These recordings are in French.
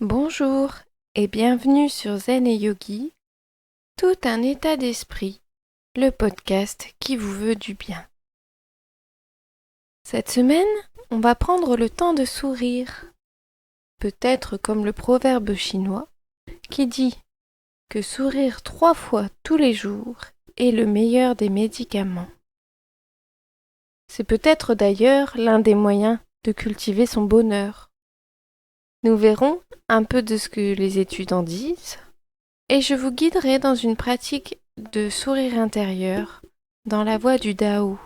Bonjour et bienvenue sur Zen et Yogi, tout un état d'esprit, le podcast qui vous veut du bien. Cette semaine, on va prendre le temps de sourire, peut-être comme le proverbe chinois qui dit que sourire 3 fois tous les jours est le meilleur des médicaments. C'est peut-être d'ailleurs l'un des moyens de cultiver son bonheur. Nous verrons un peu de ce que les études en disent. Et je vous guiderai dans une pratique de sourire intérieur dans la voie du Dao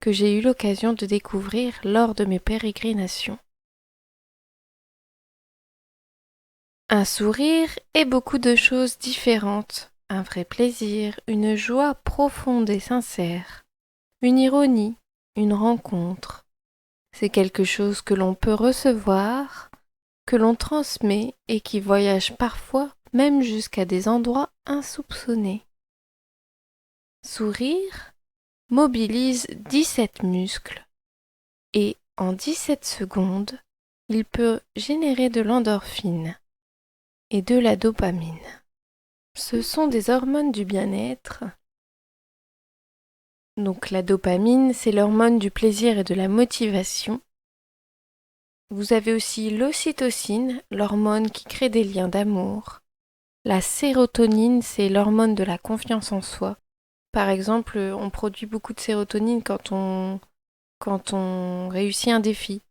que j'ai eu l'occasion de découvrir lors de mes pérégrinations. Un sourire est beaucoup de choses différentes, un vrai plaisir, une joie profonde et sincère, une ironie, une rencontre. C'est quelque chose que l'on peut recevoir, que l'on transmet et qui voyage parfois même jusqu'à des endroits insoupçonnés. Sourire mobilise 17 muscles et en 17 secondes, il peut générer de l'endorphine et de la dopamine. Ce sont des hormones du bien-être. Donc la dopamine, c'est l'hormone du plaisir et de la motivation. Vous avez aussi l'ocytocine, l'hormone qui crée des liens d'amour. La sérotonine, c'est l'hormone de la confiance en soi. Par exemple, on produit beaucoup de sérotonine quand on réussit un défi.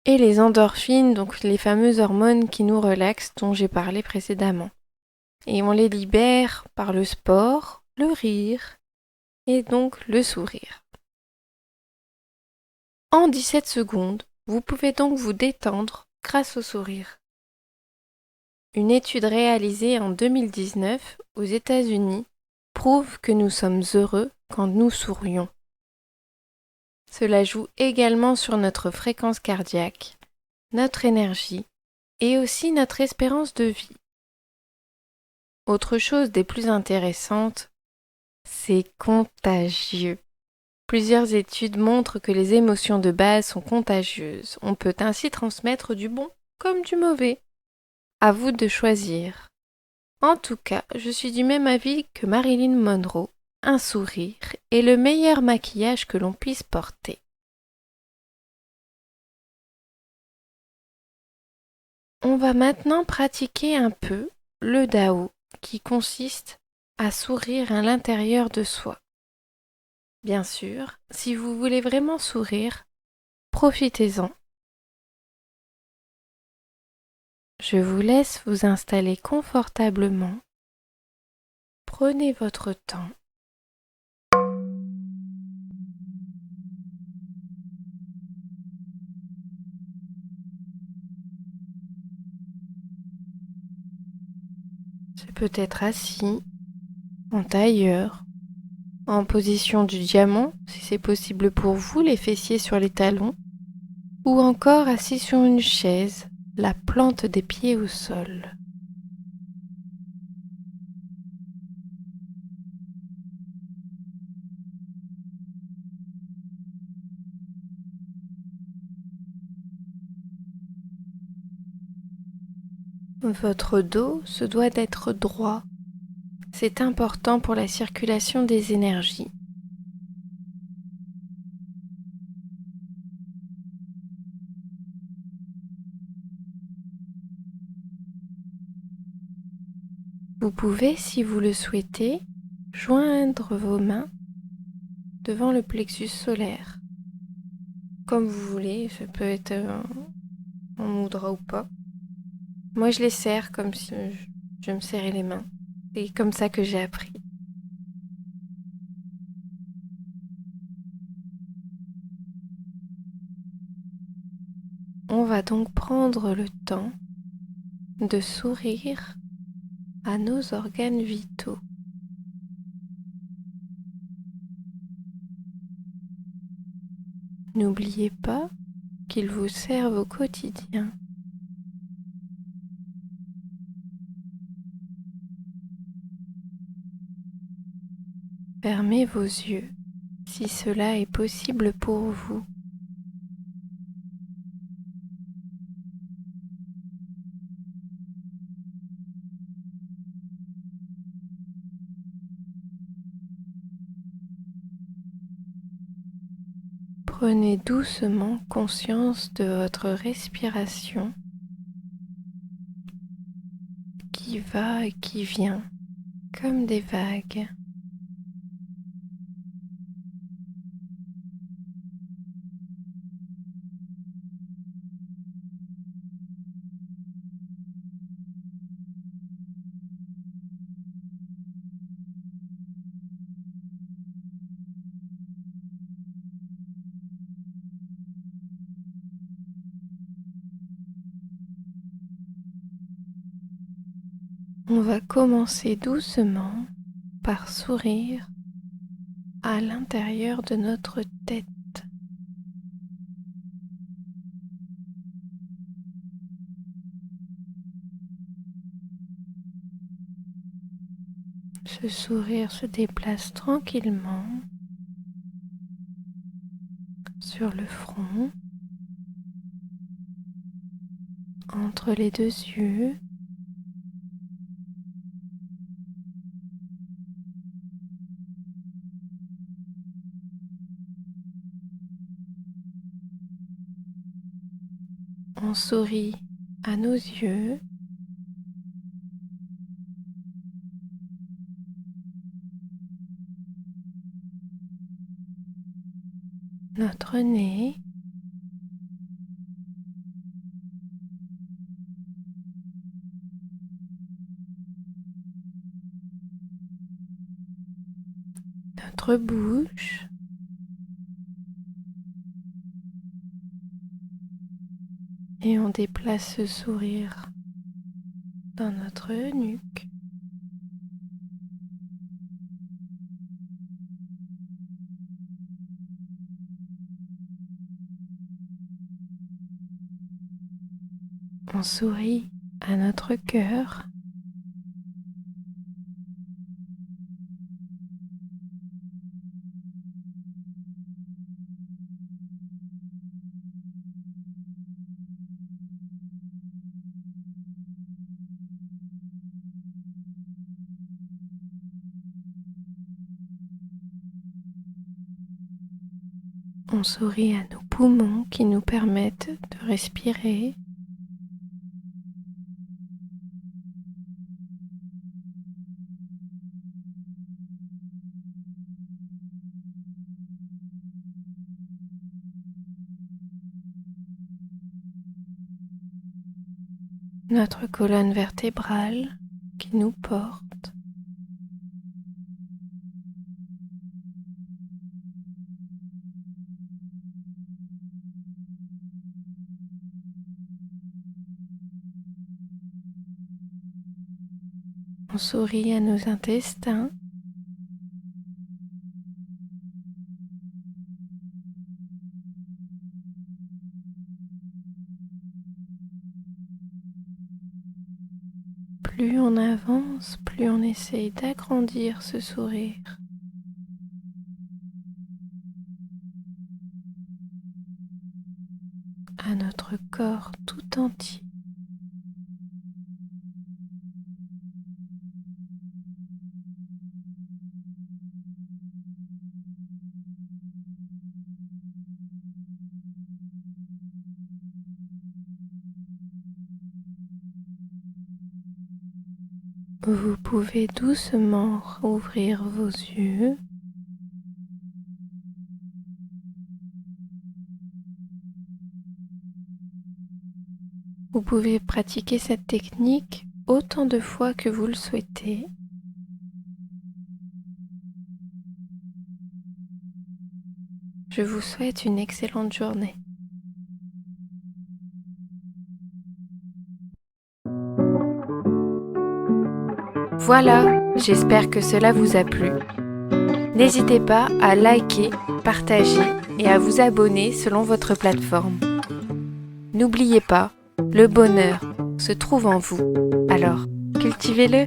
Et les endorphines, donc les fameuses hormones qui nous relaxent dont j'ai parlé précédemment. Et on les libère par le sport, le rire et donc le sourire. En 17 secondes, vous pouvez donc vous détendre grâce au sourire. Une étude réalisée en 2019 aux États-Unis prouve que nous sommes heureux quand nous sourions. Cela joue également sur notre fréquence cardiaque, notre énergie et aussi notre espérance de vie. Autre chose des plus intéressantes, c'est contagieux. Plusieurs études montrent que les émotions de base sont contagieuses. On peut ainsi transmettre du bon comme du mauvais. À vous de choisir. En tout cas, je suis du même avis que Marilyn Monroe. Un sourire est le meilleur maquillage que l'on puisse porter. On va maintenant pratiquer un peu le Dao, qui consiste à sourire à l'intérieur de soi. Bien sûr, si vous voulez vraiment sourire, profitez-en. Je vous laisse vous installer confortablement. Prenez votre temps. C'est peut-être assis, en tailleur, en position du diamant, si c'est possible pour vous, les fessiers sur les talons, ou encore assis sur une chaise, la plante des pieds au sol. Votre dos se doit d'être droit. C'est important pour la circulation des énergies. Vous pouvez, si vous le souhaitez, joindre vos mains devant le plexus solaire. Comme vous voulez, ça peut être en mudra ou pas. Moi, je les serre comme si je me serrais les mains. C'est comme ça que j'ai appris. On va donc prendre le temps de sourire à nos organes vitaux. N'oubliez pas qu'ils vous servent au quotidien. Fermez vos yeux si cela est possible pour vous. Prenez doucement conscience de votre respiration qui va et qui vient comme des vagues. On va commencer doucement par sourire à l'intérieur de notre tête. Ce sourire se déplace tranquillement sur le front, entre les deux yeux, on sourit à nos yeux, notre nez, notre bouche, et on déplace ce sourire dans notre nuque. On sourit à notre cœur. On sourit à nos poumons qui nous permettent de respirer. Notre colonne vertébrale qui nous porte. On sourit à nos intestins. Plus on avance, plus on essaye d'agrandir ce sourire. À notre corps tout entier. Vous pouvez doucement ouvrir vos yeux. Vous pouvez pratiquer cette technique autant de fois que vous le souhaitez. Je vous souhaite une excellente journée. Voilà, j'espère que cela vous a plu. N'hésitez pas à liker, partager et à vous abonner selon votre plateforme. N'oubliez pas, le bonheur se trouve en vous, alors cultivez-le.